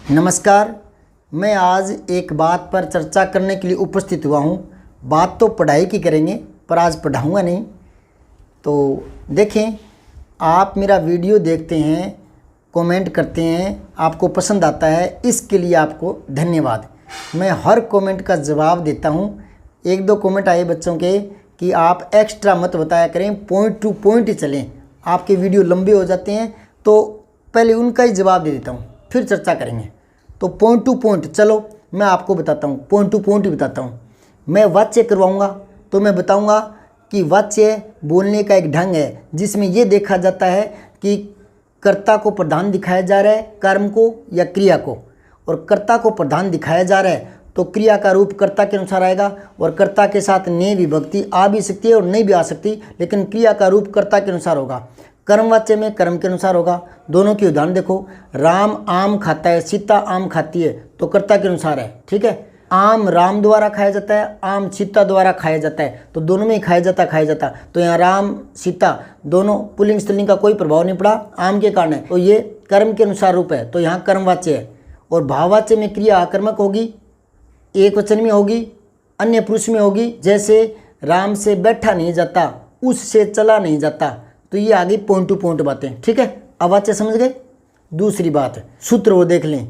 नमस्कार। मैं आज एक बात पर चर्चा करने के लिए उपस्थित हुआ हूँ। बात तो पढ़ाई की करेंगे पर आज पढ़ाऊँगा नहीं। तो देखें, आप मेरा वीडियो देखते हैं, कमेंट करते हैं, आपको पसंद आता है, इसके लिए आपको धन्यवाद। मैं हर कमेंट का जवाब देता हूँ। एक दो कमेंट आए बच्चों के कि आप एक्स्ट्रा मत बताया करें, पॉइंट टू पॉइंट ही चलें, आपके वीडियो लंबे हो जाते हैं। तो पहले उनका ही जवाब दे देता हूँ, फिर चर्चा करेंगे। तो पॉइंट टू पॉइंट चलो, मैं आपको बताता हूँ, पॉइंट टू पॉइंट ही बताता हूँ। मैं वाच्य करवाऊँगा तो मैं बताऊँगा कि वाच्य बोलने का एक ढंग है जिसमें ये देखा जाता है कि कर्ता को प्रधान दिखाया जा रहा है, कर्म को या क्रिया को। और कर्ता को प्रधान दिखाया जा रहा है तो क्रिया का रूप कर्ता के अनुसार आएगा, और कर्ता के साथ ने विभक्ति आ भी सकती है और नहीं भी आ सकती, लेकिन क्रिया का रूप कर्ता के अनुसार होगा। कर्मवाच्य में कर्म के अनुसार होगा। दोनों की उदाहरण देखो, राम आम खाता है, सीता आम खाती है, तो कर्ता के अनुसार है। ठीक है, आम राम द्वारा खाया जाता है, आम सीता द्वारा खाया जाता है, तो दोनों में ही खाया जाता। तो यहाँ राम सीता दोनों पुल्लिंग स्त्रीलिंग का कोई प्रभाव नहीं पड़ा, आम के कारण है, तो ये कर्म के अनुसार रूप है, तो यहाँ कर्मवाच्य है। और भाववाच्य में क्रिया आकर्मक होगी, एक वचन में होगी, अन्य पुरुष में होगी। जैसे राम से बैठा नहीं जाता, उससे चला नहीं जाता, तो ये आगे पॉइंट टू पॉइंट बातें। ठीक है, अब वाच्य समझ गए। दूसरी बात, सूत्र वो देख लें।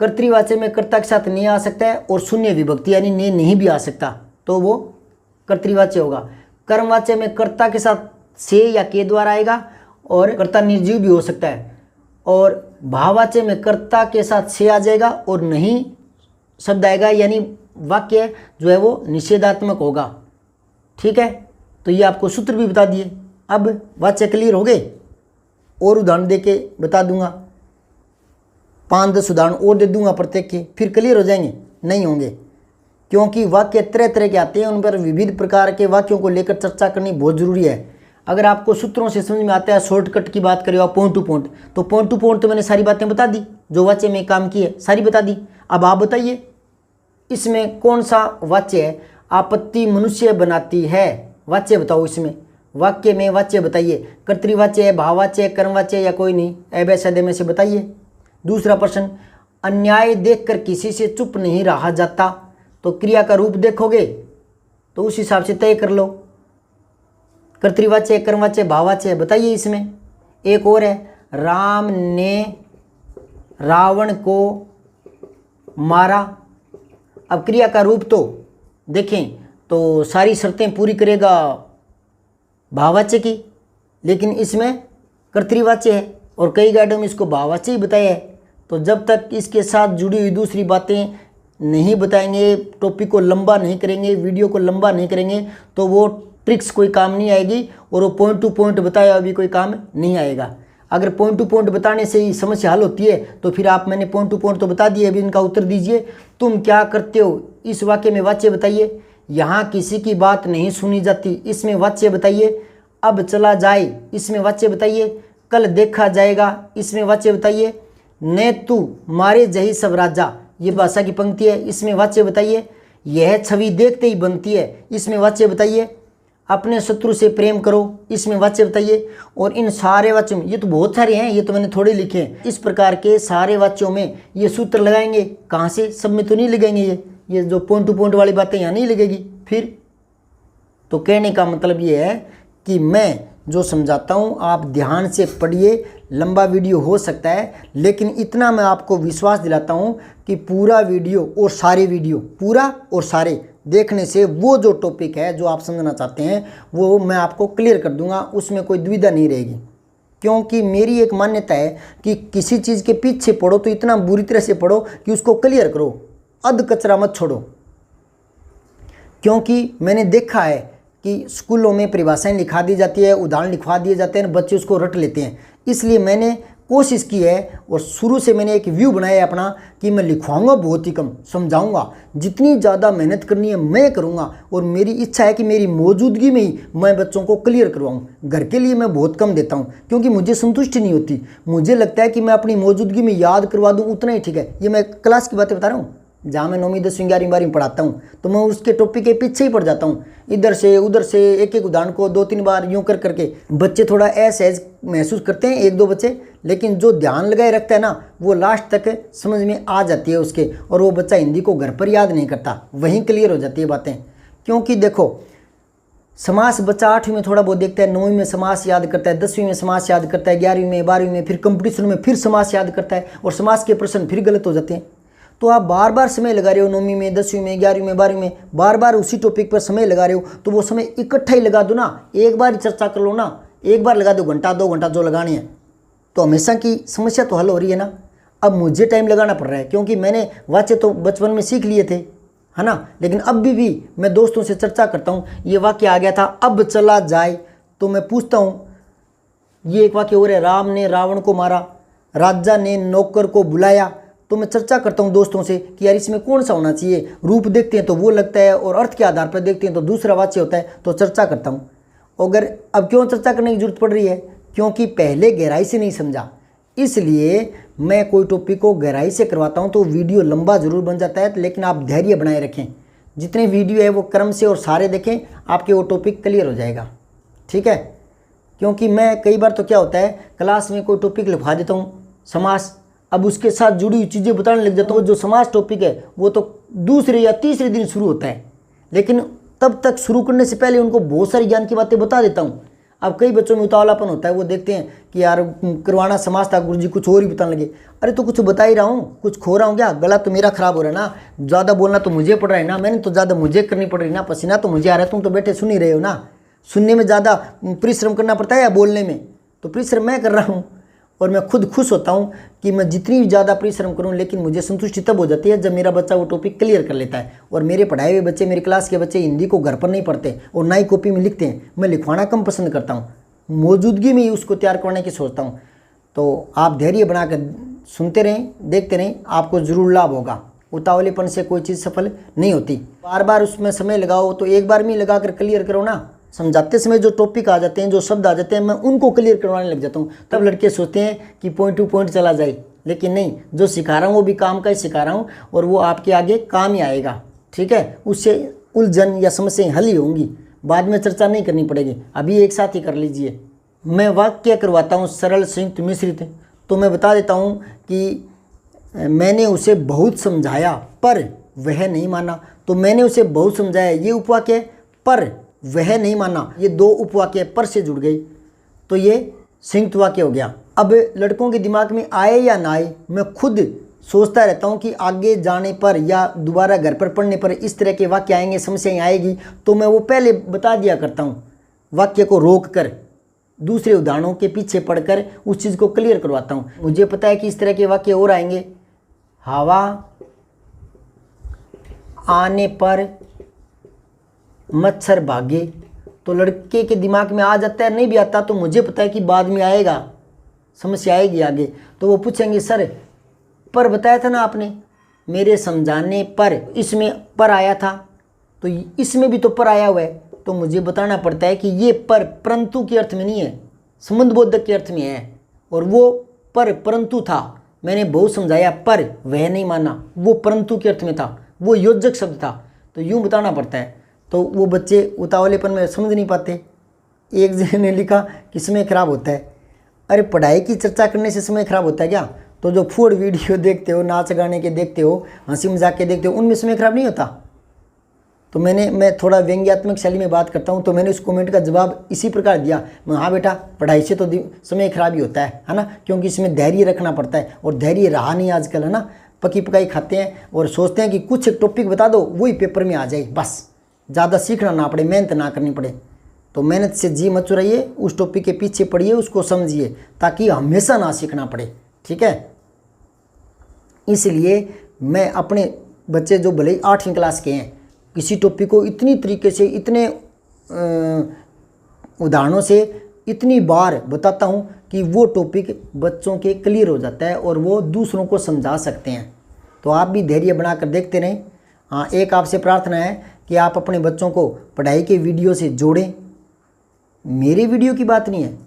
कर्तृवाच्य में कर्ता के साथ नहीं आ सकता है और शून्य विभक्ति यानी ने नहीं भी आ सकता, तो वो कर्तृवाच्य होगा। कर्मवाच्य में कर्ता के साथ से या के द्वारा आएगा और कर्ता निर्जीव भी हो सकता है। और भाववाच्य में कर्ता के साथ से आ जाएगा और नहीं शब्द आएगा, यानी वाक्य जो है वो निषेधात्मक होगा। ठीक है, तो ये आपको सूत्र भी बता दिए। अब वाच्य क्लियर हो गए, और उदाहरण दे के बता दूंगा, 5-10 उदाहरण और दे दूंगा प्रत्येक के, फिर क्लियर हो जाएंगे। नहीं होंगे, क्योंकि वाक्य तरह तरह के आते हैं, उन पर विविध प्रकार के वाक्यों को लेकर चर्चा करनी बहुत जरूरी है। अगर आपको सूत्रों से समझ में आता है, शॉर्टकट की बात करें आप पॉइंट टू पॉइंट, तो पॉइंट टू पॉइंट तो मैंने सारी बातें बता दी जो वाच्य में काम की है, सारी बता दी। अब आप बताइए इसमें कौन सा वाच्य है आपत्ति मनुष्य बनाती है, वाच्य बताओ। इसमें वाक्य में वाच्य बताइए, कर्तृवाच्य है, भाववाच्य है, कर्मवाच्य है या कोई नहीं, ऐसे में से बताइए। दूसरा प्रश्न, अन्याय देखकर किसी से चुप नहीं रहा जाता, तो क्रिया का रूप देखोगे तो उस हिसाब से तय कर लो, कर्तृवाच्य, कर्मवाच्य, भाववाच्य, बताइए इसमें। एक और है, राम ने रावण को मारा। अब क्रिया का रूप तो देखें तो सारी शर्तें पूरी करेगा भाववाच्य की, लेकिन इसमें कर्तृवाच्य है और कई गाइडों में इसको भाववाच्य ही बताया है। तो जब तक इसके साथ जुड़ी हुई दूसरी बातें नहीं बताएंगे, टॉपिक को लंबा नहीं करेंगे, वीडियो को लंबा नहीं करेंगे, तो वो ट्रिक्स कोई काम नहीं आएगी और वो पॉइंट टू पॉइंट बताया अभी कोई काम नहीं आएगा। अगर पॉइंट टू पॉइंट बताने से ही समस्या हल होती है तो फिर आप, मैंने पॉइंट टू पॉइंट तो बता दिए, अभी इनका उत्तर दीजिए। तुम क्या करते हो, इस वाक्य में वाच्य बताइए। यहाँ किसी की बात नहीं सुनी जाती, इसमें वाच्य बताइए। अब चला जाए, इसमें वाच्य बताइए। कल देखा जाएगा, इसमें वाच्य बताइए। ने तू मारे जही सब राजा, ये भाषा की पंक्ति है, इसमें वाच्य बताइए। यह छवि देखते ही बनती है, इसमें वाच्य बताइए। अपने शत्रु से प्रेम करो, इसमें वाच्य बताइए। और इन सारे वाच्यों में, ये तो बहुत सारे हैं, ये तो मैंने थोड़े लिखे हैं, इस प्रकार के सारे वाच्यों में ये सूत्र लगाएंगे। कहाँ से, सब में तो नहीं लगेंगे, ये जो पॉइंट टू पॉइंट वाली बातें यहाँ नहीं लगेगी। फिर तो कहने का मतलब ये है कि मैं जो समझाता हूँ आप ध्यान से पढ़िए। लंबा वीडियो हो सकता है, लेकिन इतना मैं आपको विश्वास दिलाता हूँ कि पूरा वीडियो और सारे वीडियो, पूरा और सारे देखने से वो जो टॉपिक है जो आप समझना चाहते हैं वो मैं आपको क्लियर कर दूंगा, उसमें कोई दुविधा नहीं रहेगी। क्योंकि मेरी एक मान्यता है कि किसी चीज़ के पीछे पढ़ो तो इतना बुरी तरह से पढ़ो कि उसको क्लियर करो, अध कचरा मत छोड़ो। क्योंकि मैंने देखा है कि स्कूलों में परिभाषाएं लिखा दी जाती है, उदाहरण लिखवा दिए जाते हैं, बच्चे उसको रट लेते हैं। इसलिए मैंने कोशिश की है और शुरू से मैंने एक व्यू बनाया है अपना कि मैं लिखवाऊंगा बहुत ही कम, समझाऊंगा। जितनी ज़्यादा मेहनत करनी है मैं करूंगा, और मेरी इच्छा है कि मेरी मौजूदगी में ही मैं बच्चों को क्लियर करवाऊं। घर के लिए मैं बहुत कम देता हूं क्योंकि मुझे संतुष्टि नहीं होती। मुझे लगता है कि मैं अपनी मौजूदगी में याद करवा दूँ उतना ही ठीक है। ये मैं क्लास की बातें बता रहा हूँ, जहाँ मैं 9वीं 10वीं 11वीं 12वीं पढ़ाता हूँ, तो मैं उसके टॉपिक के पीछे ही पढ़ जाता हूँ, इधर से उधर से एक एक उदाहरण को 2-3 बार यूँ कर करके। बच्चे थोड़ा असहज महसूस करते हैं 1-2 बच्चे, लेकिन जो ध्यान लगाए रखता है ना वो लास्ट तक समझ में आ जाती है उसके, और वो बच्चा हिंदी को घर पर याद नहीं करता, वहीं क्लियर हो जाती है बातें। क्योंकि देखो समास बच्चा 8वीं में थोड़ा बहुत देखता है, 9वीं में समास याद करता है, 10वीं में समास याद करता है, 11वीं में 12वीं में फिर कंपटीशन में फिर समास याद करता है, और समास के प्रश्न फिर गलत हो जाते हैं। तो आप बार बार समय लगा रहे हो, 9वीं में 10वीं में 11वीं में 12वीं में बार बार उसी टॉपिक पर समय लगा रहे हो, तो वो समय इकट्ठा ही लगा दो ना, एक बार ही चर्चा कर लो ना, एक बार लगा दो घंटा 2 घंटा जो लगानी है, तो हमेशा की समस्या तो हल हो रही है ना। अब मुझे टाइम लगाना पड़ रहा है क्योंकि मैंने वाक्य तो बचपन में सीख लिए थे, है ना, लेकिन अब भी मैं दोस्तों से चर्चा करता हूँ, ये वाक्य आ गया था अब चला जाए, तो मैं पूछता हूँ ये एक वाक्य और है, राम ने रावण को मारा, राजा ने नौकर को बुलाया, तो मैं चर्चा करता हूँ दोस्तों से कि यार इसमें कौन सा होना चाहिए, रूप देखते हैं तो वो लगता है और अर्थ के आधार पर देखते हैं तो दूसरा वाक्य होता है, तो चर्चा करता हूँ। अगर अब क्यों चर्चा करने की जरूरत पड़ रही है, क्योंकि पहले गहराई से नहीं समझा, इसलिए मैं कोई टॉपिक को गहराई से करवाता हूं तो वीडियो लंबा जरूर बन जाता है, लेकिन आप धैर्य बनाए रखें, जितने वीडियो है वो क्रम से और सारे देखें, आपके वो टॉपिक क्लियर हो जाएगा, ठीक है। क्योंकि मैं कई बार तो क्या होता है क्लास में कोई टॉपिक लिखवा देता हूँ समास, अब उसके साथ जुड़ी हुई चीज़ें बताने लग जाता हूँ, जो समास टॉपिक है वो तो दूसरे या तीसरे दिन शुरू होता है, लेकिन तब तक शुरू करने से पहले उनको बहुत सारी ज्ञान की बातें बता देता हूँ। अब कई बच्चों में उतावलापन होता है, वो देखते हैं कि यार करवाना समाज था, गुरुजी कुछ और ही बताने लगे, अरे तो कुछ बता ही रहा हूँ, कुछ खो रहा हूँ क्या, गला तो मेरा खराब हो रहा है ना, ज़्यादा बोलना तो मुझे पड़ रहा है ना, मैंने तो ज़्यादा मुझे करनी पड़ रही ना, पसीना तो मुझे आ रहा है, तुम तो बैठे सुन ही रहे हो ना। सुनने में ज़्यादा परिश्रम करना पड़ता है या बोलने में, तो परिश्रम मैं कर रहा हूँ, और मैं खुद खुश होता हूँ कि मैं जितनी ज़्यादा परिश्रम करूँ, लेकिन मुझे संतुष्टि तब हो जाती है जब मेरा बच्चा वो टॉपिक क्लियर कर लेता है। और मेरे पढ़ाए हुए बच्चे, मेरी क्लास के बच्चे हिंदी को घर पर नहीं पढ़ते और ना ही कॉपी में लिखते हैं, मैं लिखवाना कम पसंद करता हूँ, मौजूदगी में ही उसको तैयार करने की सोचता हूँ। तो आप धैर्य बनाकर सुनते रहें, देखते रहें, आपको ज़रूर लाभ होगा। उतावलेपन से कोई चीज़ सफल नहीं होती, बार बार उसमें समय लगाओ तो एक बार में लगा कर क्लियर करो ना। समझाते समय जो टॉपिक आ जाते हैं, जो शब्द आ जाते हैं, मैं उनको क्लियर करवाने लग जाता हूँ, तब लड़के सोचते हैं कि पॉइंट टू पॉइंट चला जाए, लेकिन नहीं, जो सिखा रहा हूँ वो भी काम का ही सिखा रहा हूँ और वो आपके आगे काम ही आएगा, ठीक है। उससे उलझन या समस्याएं हल ही होंगी, बाद में चर्चा नहीं करनी पड़ेगी, अभी एक साथ ही कर लीजिए। मैं वाक्य करवाता हूँ सरल संयुक्त मिश्रित, तो मैं बता देता हूँ कि मैंने उसे बहुत समझाया पर वह नहीं माना, तो मैंने उसे बहुत समझाया ये उपवाक्य, पर वह नहीं माना ये 2 उपवाक्य पर से जुड़ गई, तो ये संयुक्त वाक्य हो गया। अब लड़कों के दिमाग में आए या ना आए, मैं खुद सोचता रहता हूँ कि आगे जाने पर या दोबारा घर पर पढ़ने पर इस तरह के वाक्य आएंगे, समस्याएं आएगी, तो मैं वो पहले बता दिया करता हूँ, वाक्य को रोक कर दूसरे उदाहरणों के पीछे पढ़कर उस चीज़ को क्लियर करवाता हूँ। मुझे पता है कि इस तरह के वाक्य और आएंगे, हवा आने पर मच्छर भागे, तो लड़के के दिमाग में आ जाता है, नहीं भी आता तो मुझे पता है कि बाद में आएगा, समस्या आएगी आगे, तो वो पूछेंगे सर पर बताया था ना आपने, मेरे समझाने पर इसमें पर आया था, तो इसमें भी तो पर आया हुआ है, तो मुझे बताना पड़ता है कि ये पर परंतु के अर्थ में नहीं है, संबंध बोधक के अर्थ में है, और वो पर परंतु था, मैंने बहुत समझाया पर वह नहीं माना, वो परंतु के अर्थ में था, वो योजक शब्द था, तो यूँ बताना पड़ता है। तो वो बच्चे उतावलेपन में समझ नहीं पाते। एक जने ने लिखा कि समय खराब होता है, अरे पढ़ाई की चर्चा करने से समय खराब होता है क्या? तो जो फूड वीडियो देखते हो, नाच गाने के देखते हो, हंसी मजाक के देखते हो, उनमें समय खराब नहीं होता। तो मैं थोड़ा व्यंग्यात्मक शैली में बात करता हूँ, तो मैंने उस कमेंट का जवाब इसी प्रकार दिया, हाँ बेटा पढ़ाई से तो समय खराब ही होता है ना, क्योंकि इसमें धैर्य रखना पड़ता है, और धैर्य रहा नहीं आजकल, है ना, पकी पकाई खाते हैं और सोचते हैं कि कुछ टॉपिक बता दो वही पेपर में आ जाए, बस ज़्यादा सीखना ना पड़े, मेहनत ना करनी पड़े। तो मेहनत से जी मत चुराइए, उस टॉपिक के पीछे पढ़िए, उसको समझिए, ताकि हमेशा ना सीखना पड़े, ठीक है। इसलिए मैं अपने बच्चे जो भले ही 8वीं क्लास के हैं, किसी टॉपिक को इतनी तरीके से, इतने उदाहरणों से इतनी बार बताता हूँ कि वो टॉपिक बच्चों के क्लियर हो जाता है और वो दूसरों को समझा सकते हैं। तो आप भी धैर्य बनाकर देखते रहें। हाँ, एक आपसे प्रार्थना है कि आप अपने बच्चों को पढ़ाई के वीडियो से जोड़ें। मेरे वीडियो की बात नहीं है,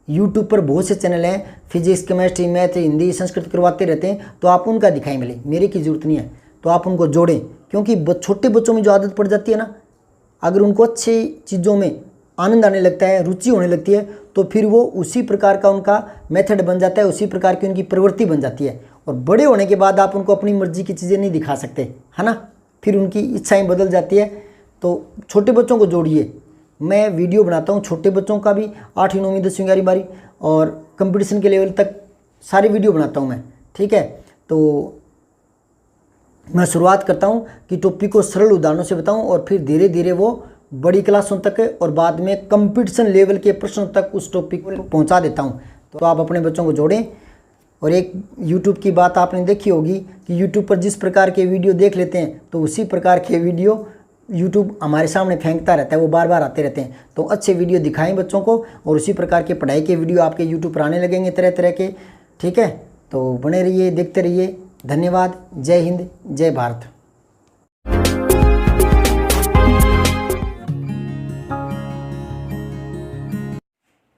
यूट्यूब पर बहुत से चैनल हैं, physics, chemistry, math, Hindi, Sanskrit करवाते रहते हैं, तो आप उनका दिखाई मिले, मेरे की ज़रूरत नहीं है। तो आप उनको जोड़ें, क्योंकि छोटे बच्चों में जो आदत पड़ जाती है ना, अगर उनको अच्छी चीज़ों में आनंद आने लगता है, रुचि होने लगती है, तो फिर वो उसी प्रकार का उनका मेथड बन जाता है, उसी प्रकार की उनकी प्रवृत्ति बन जाती है। और बड़े होने के बाद आप उनको अपनी मर्जी की चीज़ें नहीं दिखा सकते, है ना, फिर उनकी इच्छाएं बदल जाती है। तो छोटे बच्चों को जोड़िए। मैं वीडियो बनाता हूँ छोटे बच्चों का भी, 8वीं 9वीं 10वीं 11वीं 12वीं और कंपटीशन के लेवल तक सारी वीडियो बनाता हूँ मैं, ठीक है। तो मैं शुरुआत करता हूँ कि टॉपिक को सरल उदाहरणों से बताऊँ और फिर धीरे धीरे वो बड़ी क्लासों तक और बाद में कंपटीशन लेवल के प्रश्नों तक उस टॉपिक को पहुँचा देता हूँ। तो आप अपने बच्चों को जोड़ें। और एक YouTube की बात आपने देखी होगी कि YouTube पर जिस प्रकार के वीडियो देख लेते हैं, तो उसी प्रकार के वीडियो YouTube हमारे सामने फेंकता रहता है, वो बार बार आते रहते हैं। तो अच्छे वीडियो दिखाएं बच्चों को, और उसी प्रकार के पढ़ाई के वीडियो आपके YouTube पर आने लगेंगे तरह तरह के, ठीक है। तो बने रहिए, देखते रहिए। धन्यवाद। जय हिंद, जय भारत।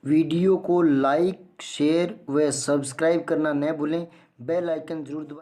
वीडियो को लाइक, शेयर व सब्सक्राइब करना न भूलें। बेल आइकन जरूर दबाएं।